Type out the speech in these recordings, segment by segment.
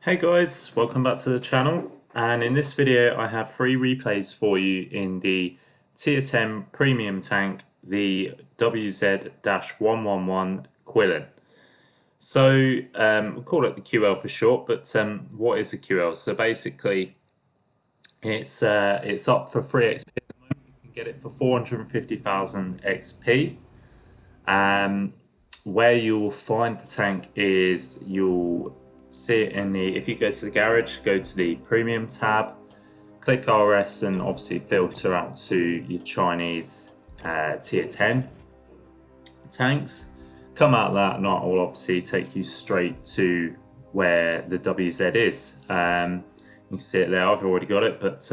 Hey guys, welcome back to the channel, and in this video I have 3 replays for you in the Tier 10 Premium tank, the WZ-111 QILIN. So we'll call it the QL for short, but what is a QL? So basically it's up for free XP at the moment. You can get it for 450,000 XP. Where you'll find the tank is you'll see it in the, if you go to the garage, go to the premium tab, click RS and obviously filter out to your Chinese tier 10 tanks. Come out of that and that will obviously take you straight to where the WZ is. You can see it there, I've already got it, but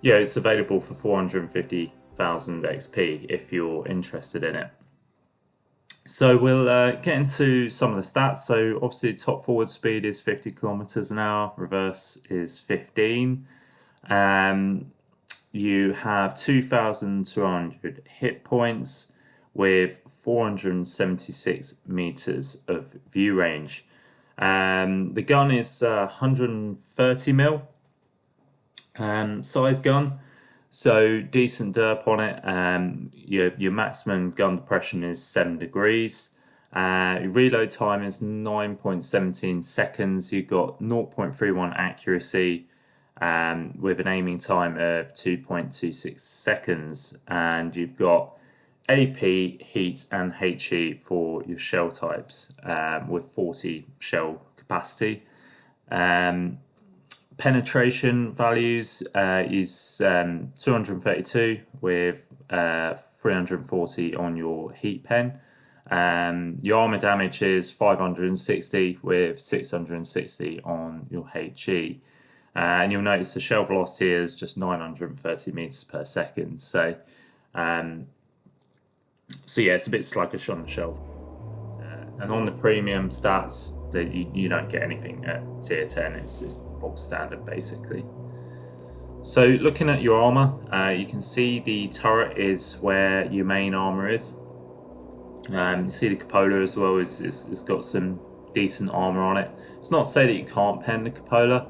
yeah, it's available for 450,000 XP if you're interested in it. So we'll get into some of the stats. So obviously top forward speed is 50 kilometers an hour, reverse is 15. You have 2,200 hit points with 476 meters of view range. The gun is 130 mil size gun. So decent derp on it. Your maximum gun depression is 7 degrees. Your reload time is 9.17 seconds. You've got 0.31 accuracy with an aiming time of 2.26 seconds. And you've got AP, heat and HE for your shell types with 40 shell capacity. Penetration values is 232 with 340 on your heat pen. Your armor damage is 560 with 660 on your HE. And you'll notice the shell velocity is just 930 meters per second. So yeah, it's a bit sluggish on the shelf. And on the premium stats, that you don't get anything at tier 10. It's bog standard basically. So looking at your armor, you can see the turret is where your main armor is. You see the cupola as well is got some decent armor on it. It's not to say that you can't pen the cupola.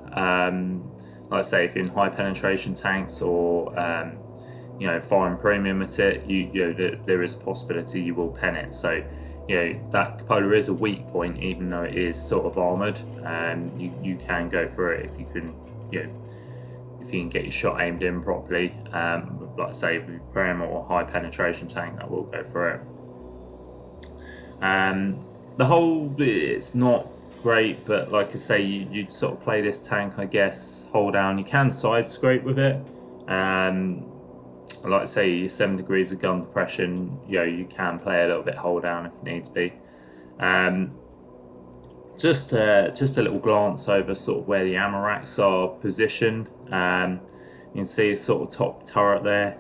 Like I say, if you're in high penetration tanks or you know, foreign premium at it, there is a possibility you will pen it. So you know, that cupola is a weak point, even though it is sort of armored. You can go for it if you can, you know, if you can get your shot aimed in properly. With, like I say, with prem or high penetration tank, that will go for it. The whole, it's not great, but like I say, you'd sort of play this tank, I guess, hold down. You can side scrape with it. Like I say, 7 degrees of gun depression, you know, you can play a little bit hold down if needs be. Just a little glance over sort of where the ammo racks are positioned. You can see a sort of top turret there.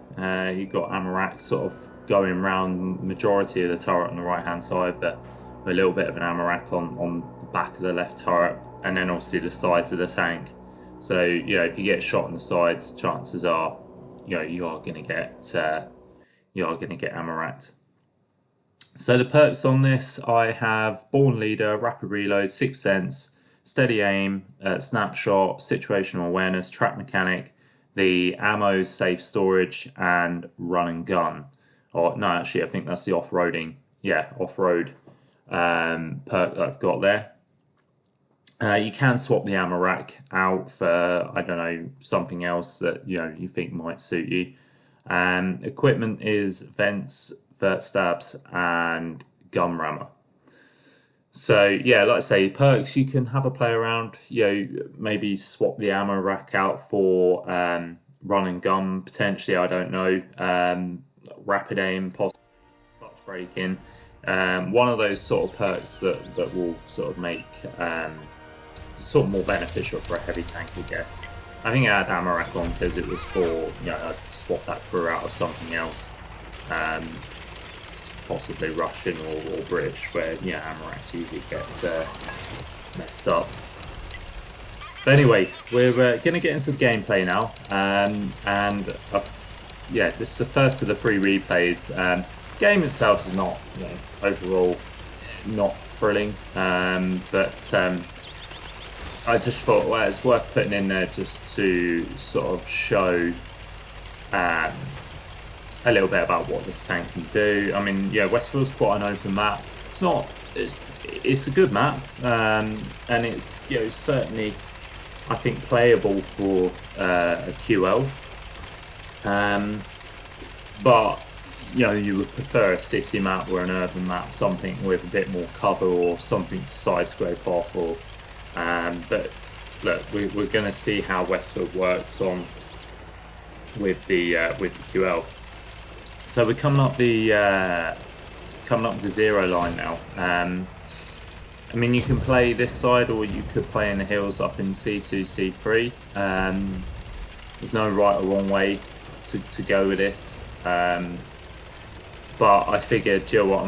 You've got ammo racks sort of going around majority of the turret on the right hand side, but a little bit of an ammo rack on the back of the left turret, and then obviously the sides of the tank. So you know, if you get shot on the sides, chances are, you know, you are going to get ammo racked. So the perks on this, I have Born Leader, Rapid Reload, Sixth Sense, Steady Aim, Snapshot, Situational Awareness, Track Mechanic, the Ammo Safe Storage, and Run and Gun. Or no, actually, I think that's the off-roading. Yeah, off-road perk that I've got there. You can swap the ammo rack out for, I don't know, something else that you know you think might suit you. Equipment is vents, vert stabs, and gun rammer. So yeah, like I say, perks, you can have a play around. You know, maybe swap the ammo rack out for run and gun potentially. I don't know. Rapid aim, possibly clutch braking. One of those sort of perks that will sort of make sort of more beneficial for a heavy tank, I guess. I think I had ammo rack on because it was for, you know, I'd swap that crew out of something else, possibly Russian or British, where, you know, ammo racks usually get messed up. But anyway, we're going to get into the gameplay now, and yeah, this is the first of the 3 replays. Game itself is not, you know, overall not thrilling, but I just thought, well, it's worth putting in there just to sort of show a little bit about what this tank can do. I mean, yeah, Westfield's quite an open map. It's not. It's a good map, and it's, you know, certainly, I think, playable for a QL. But you know, you would prefer a city map or an urban map, something with a bit more cover or something to side scrape off. Or but look, we're going to see how Westfield works on with the QL. So we're coming up the zero line now. I mean, you can play this side, or you could play in the hills up in C2, C3. There's no right or wrong way to go with this. But I figured, you know what,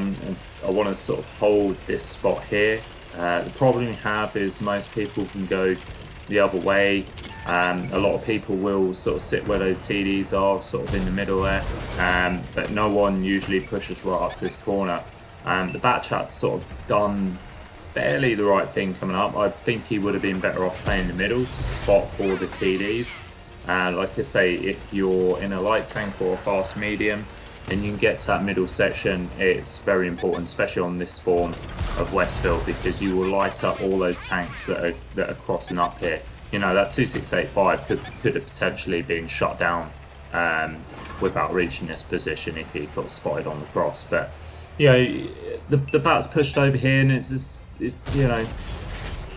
I want to sort of hold this spot here. The problem we have is most people can go the other way. A lot of people will sort of sit where those TDs are, sort of in the middle there. But no one usually pushes right up to this corner. The Batchat's sort of done fairly the right thing coming up. I think he would have been better off playing the middle to spot for the TDs. Like I say, if you're in a light tank or a fast medium and you can get to that middle section, it's very important, especially on this spawn of Westfield, because you will light up all those tanks that are crossing up here. You know, that 2685 could have potentially been shut down without reaching this position if he got spotted on the cross. But you know, the Bat's pushed over here, and it's you know,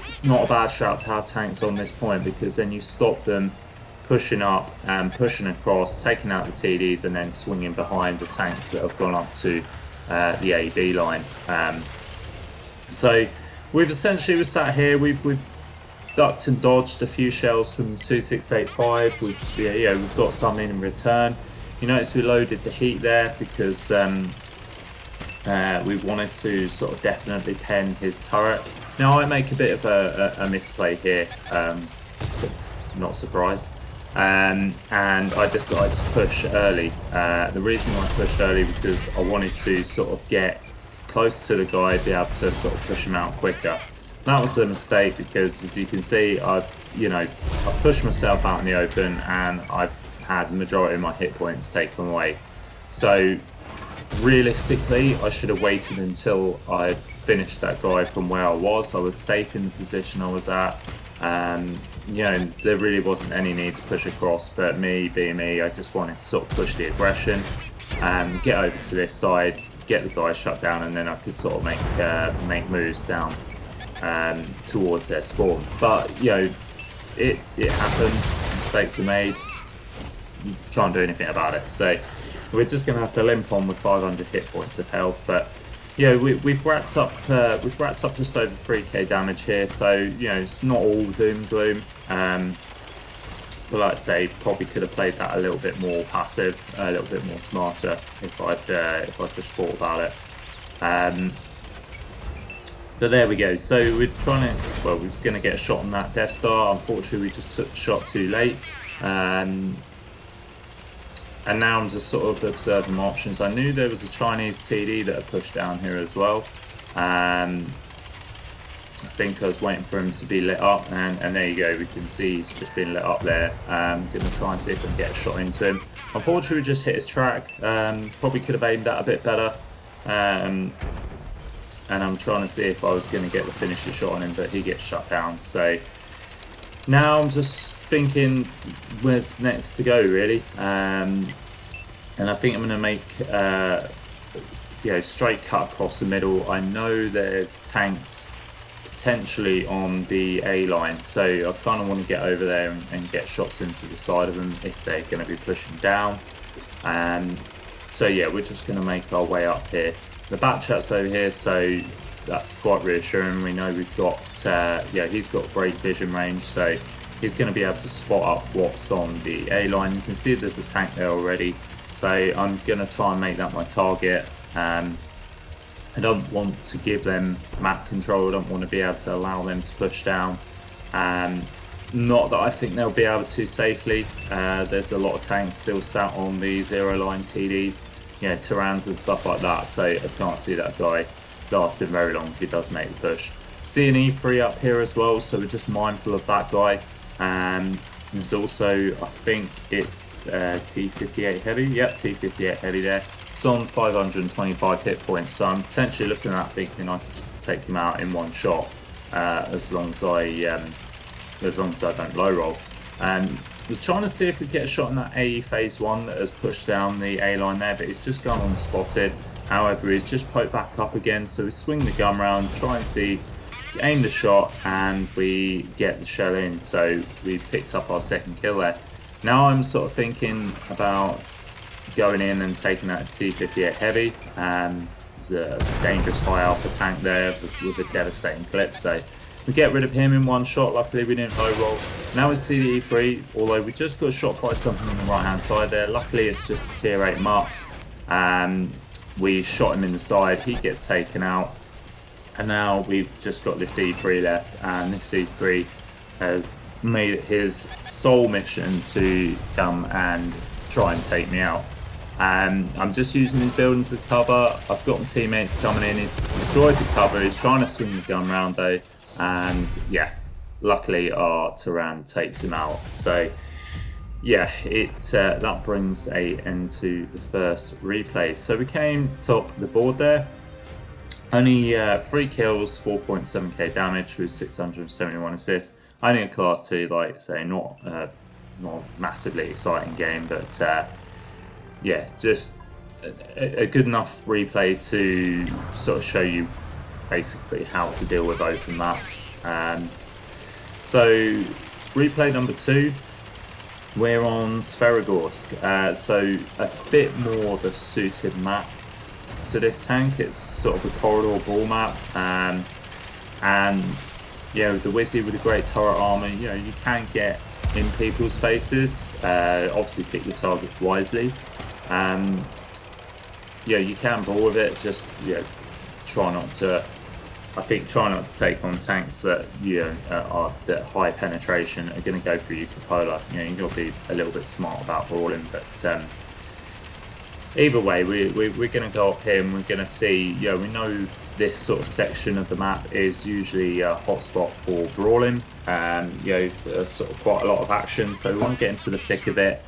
it's not a bad shout to have tanks on this point, because then you stop them pushing up and pushing across, taking out the TDs, and then swinging behind the tanks that have gone up to the AB line. So we've sat here. We've ducked and dodged a few shells from 2685. We've got some in return. You notice we loaded the heat there because we wanted to sort of definitely pen his turret. Now I make a bit of a misplay here. Not surprised. And I decided to push early. The reason I pushed early because I wanted to sort of get close to the guy, be able to sort of push him out quicker. That was a mistake because, as you can see, I've pushed myself out in the open and I've had the majority of my hit points taken away. So realistically, I should have waited until I finished that guy from where I was. I was safe in the position I was at. You know, there really wasn't any need to push across, but me being me, I just wanted to sort of push the aggression and get over to this side, get the guy shut down, and then I could sort of make moves down towards their spawn. But you know, it happened. Mistakes are made. You can't do anything about it. So we're just going to have to limp on with 500 hit points of health. But yeah, we've racked up just over 3k damage here. So you know, it's not all doom and gloom. But like I say, probably could have played that a little bit more passive, a little bit more smarter if I'd just thought about it. But there we go. So we're we're just going to get a shot on that Death Star. Unfortunately, we just took the shot too late. And now I'm just sort of observing my options. I knew there was a Chinese TD that had pushed down here as well. I think I was waiting for him to be lit up, and there you go. We can see he's just been lit up there. I'm going to try and see if I can get a shot into him. Unfortunately, we just hit his track. Probably could have aimed that a bit better. And I'm trying to see if I was going to get the finisher shot on him, but he gets shut down. So now I'm just thinking where's next to go, really. And I think I'm going to make straight cut across the middle. I know there's tanks potentially on the A line, so I kind of want to get over there and get shots into the side of them if they're going to be pushing down. So yeah, we're just going to make our way up here. The Batchat's over here, so that's quite reassuring. We know we've got he's got great vision range, so he's going to be able to spot up what's on the A line. You can see there's a tank there already, so I'm going to try and make that my target. I don't want to give them map control. I don't want to be able to allow them to push down. Not that I think they'll be able to safely. There's a lot of tanks still sat on the zero line TDs, you know, Tyrans and stuff like that. So I can't see that guy lasting very long if he does make the push. See an E3 up here as well, so we're just mindful of that guy. There's also, I think it's T58 heavy. Yep, T58 heavy there. It's on 525 hit points, so I'm potentially looking at that thinking I could take him out in one shot, as long as I don't low roll. Was trying to see if we get a shot on that AE phase 1 that has pushed down the A line there, but he's just gone unspotted. However, he's just poked back up again, so we swing the gun round, try and see, aim the shot, and we get the shell in. So we picked up our second kill there. Now I'm sort of thinking about going in and taking that as T58 heavy. There's a dangerous high alpha tank there with a devastating clip, so we get rid of him in one shot. Luckily we didn't low roll. Now we see the E3, although we just got shot by something on the right hand side there. Luckily it's just a tier 8 Mutts. We shot him in the side, he gets taken out, and now we've just got this E3 left, and this E3 has made it his sole mission to come and try and take me out. I'm just using his buildings as cover. I've got my teammates coming in, he's destroyed the cover, he's trying to swing the gun round though, and yeah, luckily our Tyran takes him out. So yeah, that brings an end to the first replay. So we came top of the board there. Only 3 kills, 4.7k damage with 671 assists. Only a class 2, like I say, not massively exciting game, but yeah, just a good enough replay to sort of show you basically how to deal with open maps. So replay number 2, we're on Sverogorsk, so a bit more of a suited map to this tank. It's sort of a corridor ball map, and you know, the WZ with a great turret armor, you know, you can get in people's faces. Obviously pick your targets wisely. Yeah, you can ball with it, just, you know, try not to take on tanks that, you know, are that high penetration, are going to go through your cupola. You know, you've got to be a little bit smart about brawling, but either way, we're going to go up here and we're going to see, you know, we know this sort of section of the map is usually a hotspot for brawling, you know, for sort of quite a lot of action, so we want to get into the thick of it.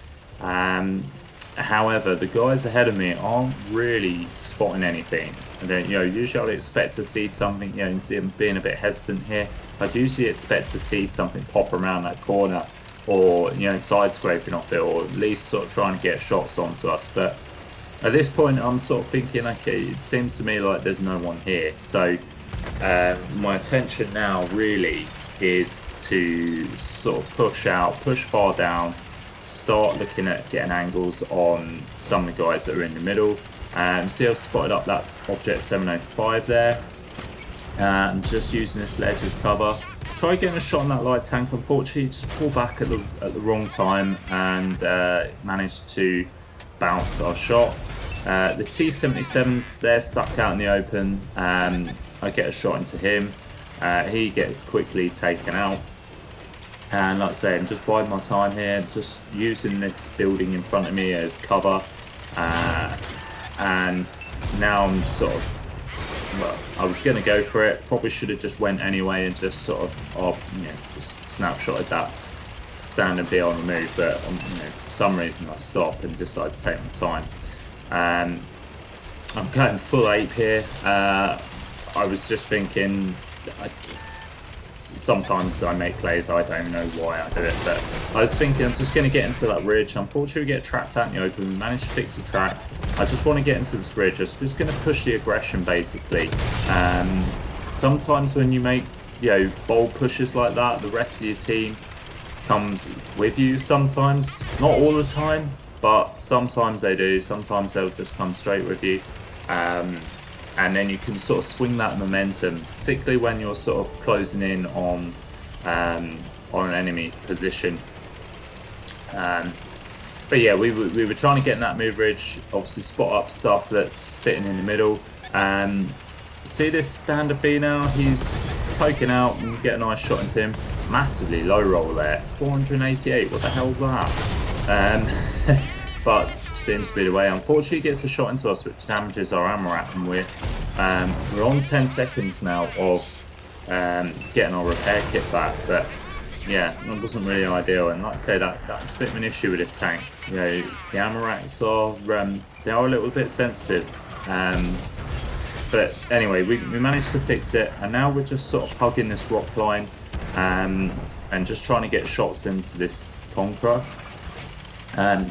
However, the guys ahead of me aren't really spotting anything. And then, you know, usually I'd expect to see something, you know, and see them being a bit hesitant here. I'd usually expect to see something pop around that corner, or, you know, side scraping off it, or at least sort of trying to get shots onto us. But at this point, I'm sort of thinking, okay, it seems to me like there's no one here. So my attention now really is to sort of push far down, start looking at getting angles on some of the guys that are in the middle. See, I've spotted up that object 705 there. I'm just using this ledge as cover. Try getting a shot on that light tank. Unfortunately, just pull back at the wrong time and managed to bounce our shot. The T-77's there stuck out in the open. I get a shot into him. He gets quickly taken out. And like I say, I'm just biding my time here, just using this building in front of me as cover. And now I'm sort of, well, I was going to go for it. Probably should have just went anyway and just sort of, you know, just snapshotted that stand and be on the move. But you know, for some reason I stopped and decided to take my time. I'm going full ape here. I was just thinking, sometimes I make plays, I don't even know why I do it, but I was thinking I'm just going to get into that ridge. Unfortunately, we get tracked out in the open. We managed to fix the track. I just want to get into this ridge. I'm just going to push the aggression, basically. Sometimes when you make, you know, bold pushes like that, the rest of your team comes with you sometimes. Not all the time, but sometimes they do. Sometimes they'll just come straight with you. And then you can sort of swing that momentum, particularly when you're sort of closing in on an enemy position. But yeah, we were trying to get in that move ridge, obviously spot up stuff that's sitting in the middle. See this standard B now, he's poking out and get a nice shot into him. Massively low roll there, 488, what the hell's that? But seems to be the way. Unfortunately, he gets a shot into us, which damages our Armour, and we're on 10 seconds now of getting our repair kit back, but yeah, that wasn't really ideal. And like I said, that's a bit of an issue with this tank. You know, the ammo racks are they are a little bit sensitive. But anyway, we managed to fix it, and now we're just sort of hugging this rock line and just trying to get shots into this Conqueror.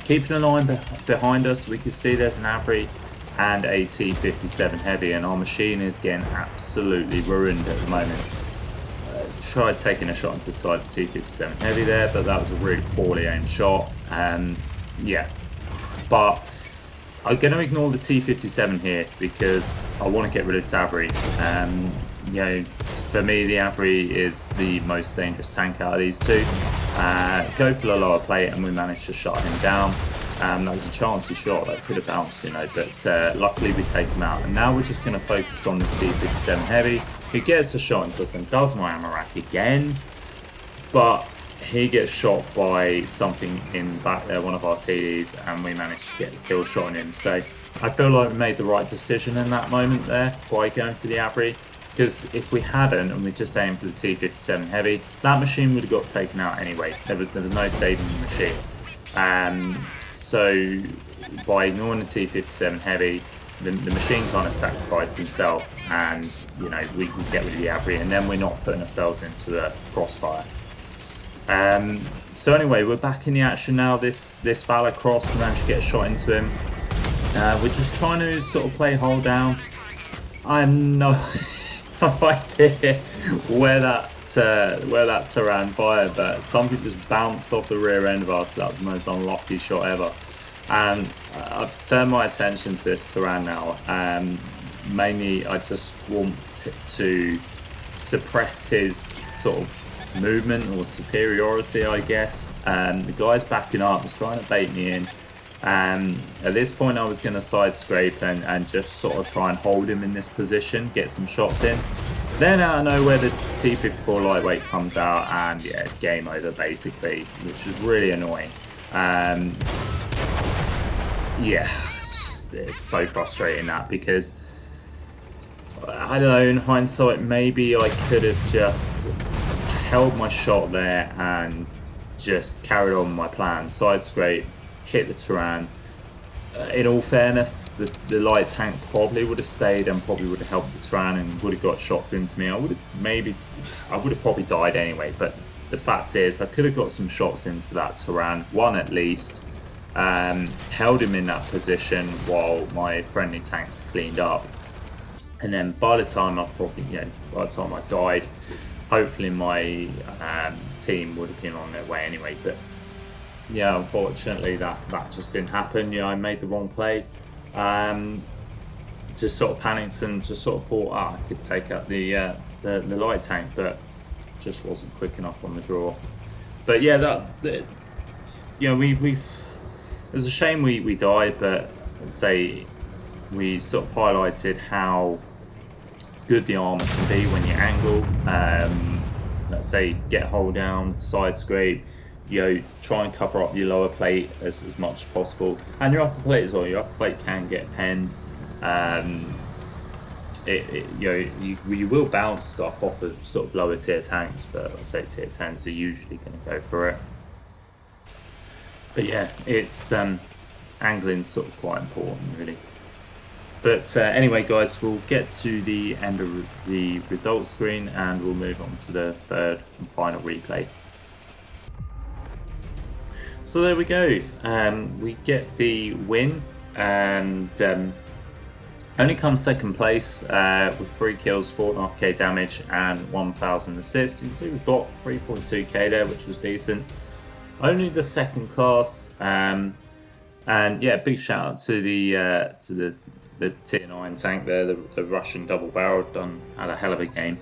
Keeping an eye behind us, we can see there's an Avery and a T57 Heavy, and our machine is getting absolutely ruined at the moment. Tried taking a shot into the side of the T57 Heavy there, but that was a really poorly aimed shot. Yeah, but I'm going to ignore the T57 here because I want to get rid of this Avery. You know, for me, the Avery is the most dangerous tank out of these two. Go for the lower plate, and we managed to shut him down. That was a chancy shot that could have bounced, you know, but luckily we take him out. And now we're just going to focus on this T57 Heavy, who gets a shot into us and does my ammo rack again, but he gets shot by something in back there, one of our TDs, and we managed to get the kill shot on him. So I feel like we made the right decision in that moment there by going for the Avery. Because if we hadn't and we just aimed for the T57 Heavy, that machine would have got taken out anyway. There was no saving the machine. So by ignoring the T57 Heavy, the machine kind of sacrificed himself, and you know we get rid of the Avery, and then we're not putting ourselves into a crossfire. So anyway, we're back in the action now. This Valor Cross, we managed to get a shot into him. We're just trying to sort of play hold down. I'm no idea where that Turan fired, but something just bounced off the rear end of us. That was the most unlucky shot ever. And I've turned my attention to this Turan now. Mainly, I just want to suppress his sort of movement or superiority, I guess. The guy's backing up, he's trying to bait me in. At this point I was going to side scrape and just sort of try and hold him in this position, get some shots in. Then out of nowhere this T54 lightweight comes out, and yeah, it's game over basically, which is really annoying. Yeah, it's so frustrating that, because I don't know, in hindsight maybe I could have just held my shot there and just carried on my plan, side scrape, hit the Turan. In all fairness, the light tank probably would have stayed and probably would have helped the Turan and would have got shots into me. I would have probably died anyway, but the fact is I could have got some shots into that Turan, one at least, held him in that position while my friendly tanks cleaned up, and then by the time I died, hopefully my team would have been on their way anyway. But yeah, unfortunately that just didn't happen. I made the wrong play. Just sort of panicked and just sort of thought, I could take out the light tank, but just wasn't quick enough on the draw. But yeah, it was a shame we died, but let's say we sort of highlighted how good the armor can be when you angle. Let's say get hold down, side scrape, try and cover up your lower plate as much as possible, and your upper plate as well. Your upper plate can get penned. You will bounce stuff off of sort of lower tier tanks, but I say tier 10s are usually going to go for it. But yeah, it's angling's sort of quite important, really. But anyway, guys, we'll get to the end of the results screen and we'll move on to the third and final replay. So there we go. We get the win, and only comes second place with 3 kills, 4.5k damage, and 1,000 assists. You can see we blocked 3.2k there, which was decent. Only the second class, and yeah, big shout out to the tier 9 tank there, the Russian double barrel, had a hell of a game.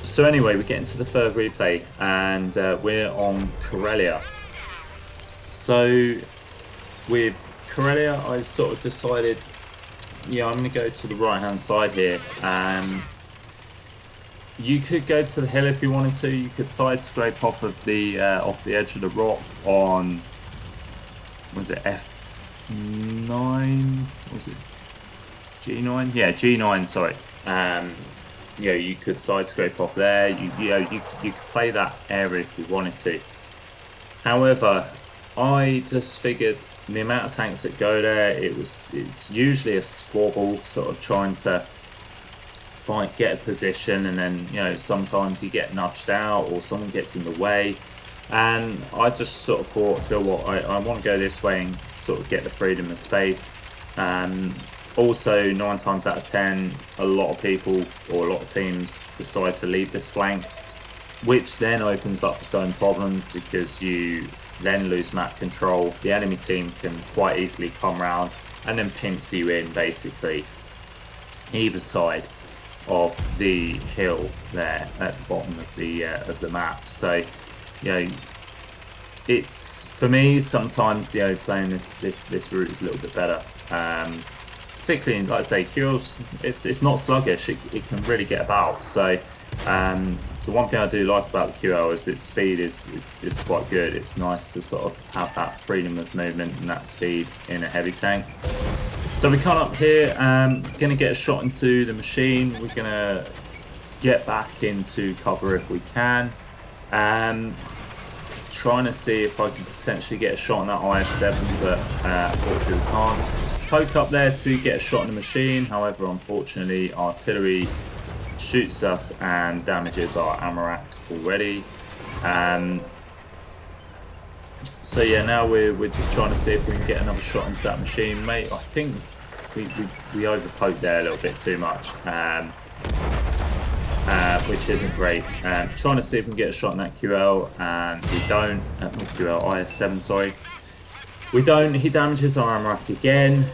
So anyway, we get into the third replay, and we're on Karelia. So with Karelia, I sort of decided, I'm going to go to the right hand side here. You could go to the hill if you wanted to. You could side scrape off of the edge of the rock on, was it F9? Was it G9? Yeah, G9. Sorry. you could side scrape off there. You could play that area if you wanted to. However, I just figured the amount of tanks that go there, it's usually a squabble, sort of trying to get a position, and then sometimes you get nudged out or someone gets in the way. And I just sort of thought, you know what, I want to go this way and sort of get the freedom of space. Also, 9 times out of 10, a lot of people or a lot of teams decide to leave this flank, which then opens up its own problems because you then lose map control. The enemy team can quite easily come round and then pinch you in, basically, either side of the hill there at the bottom of the map. So, it's, for me, sometimes playing this route is a little bit better. Particularly, like I say, QL's it's not sluggish. It can really get about. So one thing I do like about the QL is its speed is quite good. It's nice to sort of have that freedom of movement and that speed in a heavy tank. So we come up here, gonna get a shot into the machine. We're gonna get back into cover if we can. Trying to see if I can potentially get a shot on that IS-7, but unfortunately we can't. Poke up there to get a shot on the machine. However, unfortunately, artillery shoots us and damages our Armour already. So yeah, now we're just trying to see if we can get another shot into that machine, mate. I think we over poked there a little bit too much, which isn't great. Trying to see if we can get a shot in that QL, and we don't. Not QL, IS-7, sorry. We don't. He damages our Armour again,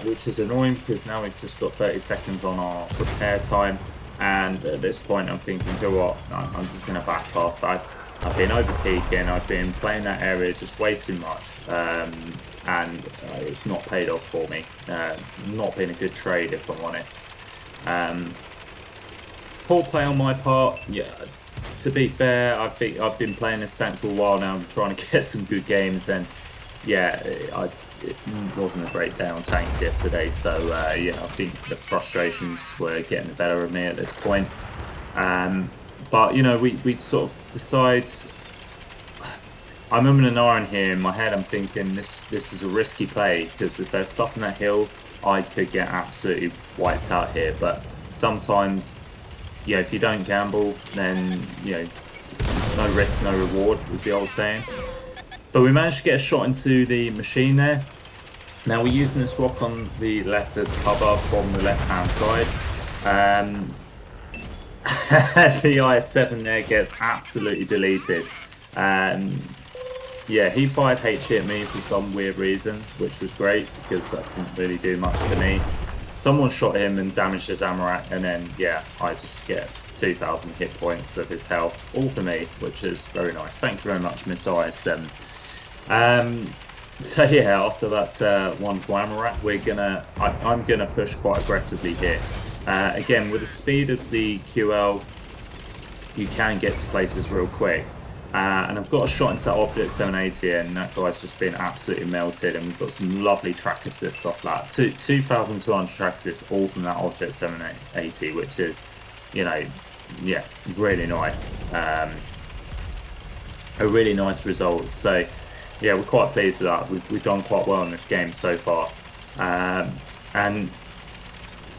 which is annoying because now we've just got 30 seconds on our repair time. And at this point, I'm thinking, you know what? I'm just going to back off. I've been over peaking. I've been playing that area just way too much, and it's not paid off for me. It's not been a good trade, if I'm honest. Poor play on my part. Yeah. To be fair, I think I've been playing this tank for a while now. I'm trying to get some good games, and yeah, it wasn't a great day on tanks yesterday, so yeah, I think the frustrations were getting the better of me at this point. But we sort of decide. I'm an iron here in my head. I'm thinking this is a risky play because if there's stuff in that hill, I could get absolutely wiped out here. But sometimes, if you don't gamble, then no risk, no reward, is the old saying. But we managed to get a shot into the machine there. Now we're using this rock on the left as cover from the left-hand side. The IS-7 there gets absolutely deleted. Yeah, he fired HE at me for some weird reason, which was great because that didn't really do much to me. Someone shot him and damaged his Armour, and then, yeah, I just get 2,000 hit points of his health, all for me, which is very nice. Thank you very much, Mr. IS-7. So yeah, after that wonderful Armour, I'm gonna push quite aggressively here. Again, with the speed of the QL, you can get to places real quick. And I've got a shot into that Object 780, and that guy's just been absolutely melted, and we've got some lovely track assist off that. 2,200 track assist, all from that Object 780, which is, yeah, really nice. A really nice result. So yeah, we're quite pleased with that. We've done quite well in this game so far. And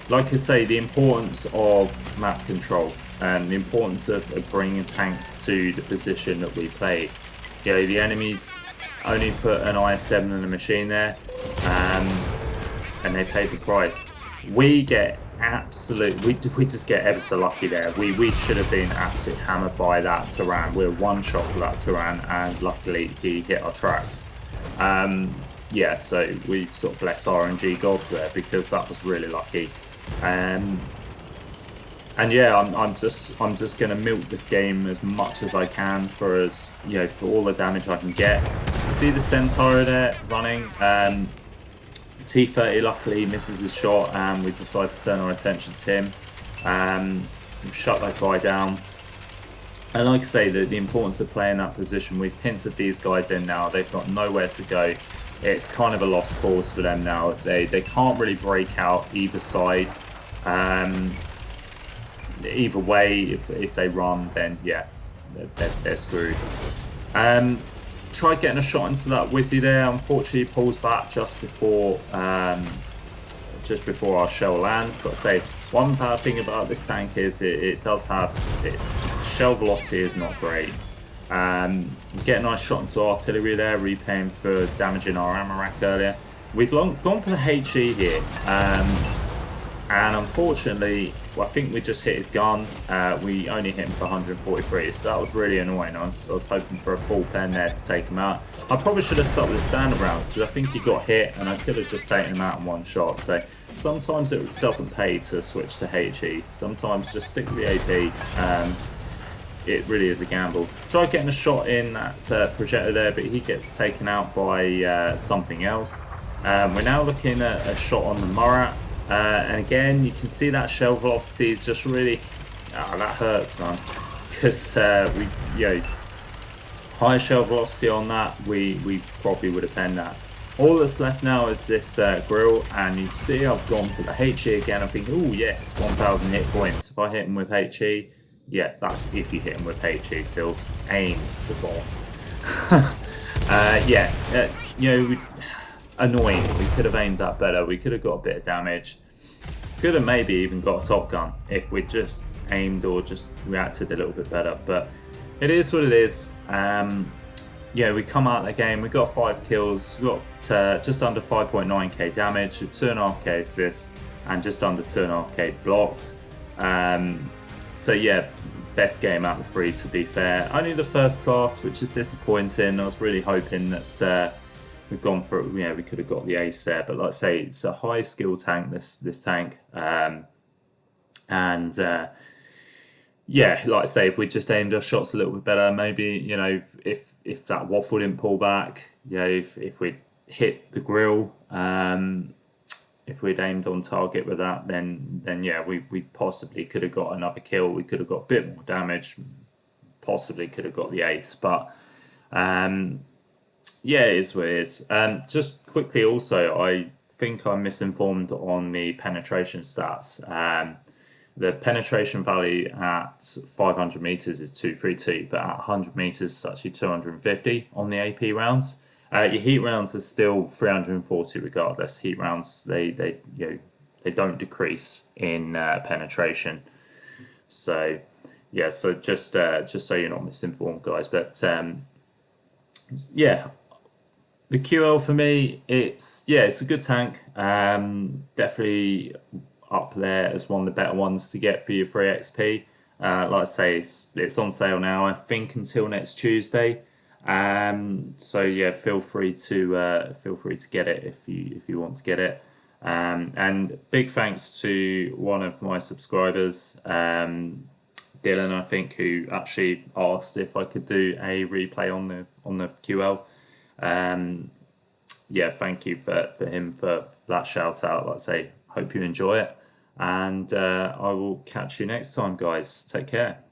like I say, the importance of map control and the importance of bringing tanks to the position that we play. The enemies only put an IS-7 in a machine there, and they paid the price. We get we just get ever so lucky there. We should have been absolutely hammered by that Turan. We're one shot for that Turan, and luckily he hit our tracks. Yeah, so we sort of bless RNG gods there because that was really lucky. And yeah, I'm just gonna milk this game as much as I can for for all the damage I can get. You see the Centauro there running. T30 luckily misses his shot, and we decide to turn our attention to him. We've shut that guy down. And like I say, the importance of playing that position. We've pincered these guys in now. They've got nowhere to go. It's kind of a lost cause for them now. They can't really break out either side. either way, if they run, then yeah, they're screwed. Tried getting a shot into that Wizzy there. Unfortunately, he pulls back just before our shell lands. Let's say one bad thing about this tank is it does have its shell velocity is not great. Get a nice shot into artillery there, repaying for damaging our ammo rack earlier. We've gone for the HE here, and unfortunately, I think we just hit his gun. We only hit him for 143, so that was really annoying. I was hoping for a full pen there to take him out. I probably should have stuck with the standard rounds because I think he got hit, and I could have just taken him out in one shot. So sometimes it doesn't pay to switch to HE. Sometimes just stick with the AP. It really is a gamble. Try getting a shot in that projector there, but he gets taken out by something else. We're now looking at a shot on the Murat, and again you can see that shell velocity is just really that hurts, man, because high shell velocity on that, we probably would have penned that. All that's left now is this grill, and you can see I've gone for the HE again. I think, oh yes, 1,000 hit points. If I hit him with HE, yeah, that's if you hit him with HE, Silves. Aim the ball. Annoying. We could have aimed that better. We could have got a bit of damage. Could have maybe even got a top gun if we just aimed or just reacted a little bit better. But it is what it is. We come out of the game. We got 5 kills. We got just under 5.9k damage, 2.5k assist, and just under 2.5k blocked. So yeah, best game out of the 3, to be fair. Only the first class, which is disappointing. I was really hoping that we've gone for it. Yeah, we could have got the ace there, but like I say, it's a high skill tank. This tank, yeah, like I say, if we just aimed our shots a little bit better, maybe if that waffle didn't pull back, if we hit the grill, if we'd aimed on target with that, then yeah, we possibly could have got another kill. We could have got a bit more damage. Possibly could have got the ace, but yeah, it is what it is. Just quickly, also, I think I'm misinformed on the penetration stats. The penetration value at 500 meters is 232, but at 100 meters it's actually 250 on the AP rounds. Your heat rounds are still 340 regardless. Heat rounds, they don't decrease in penetration. So yeah, so just so you're not misinformed, guys. But yeah, the QL for me, it's a good tank. Definitely up there as one of the better ones to get for your free XP. Like I say, it's on sale now, I think, until next Tuesday. So yeah, feel free to get it if you want to get it. And big thanks to one of my subscribers, Dylan, I think, who actually asked if I could do a replay on the QL. Yeah, thank you for him for that shout out. Like I say, hope you enjoy it, and I will catch you next time, guys. Take care.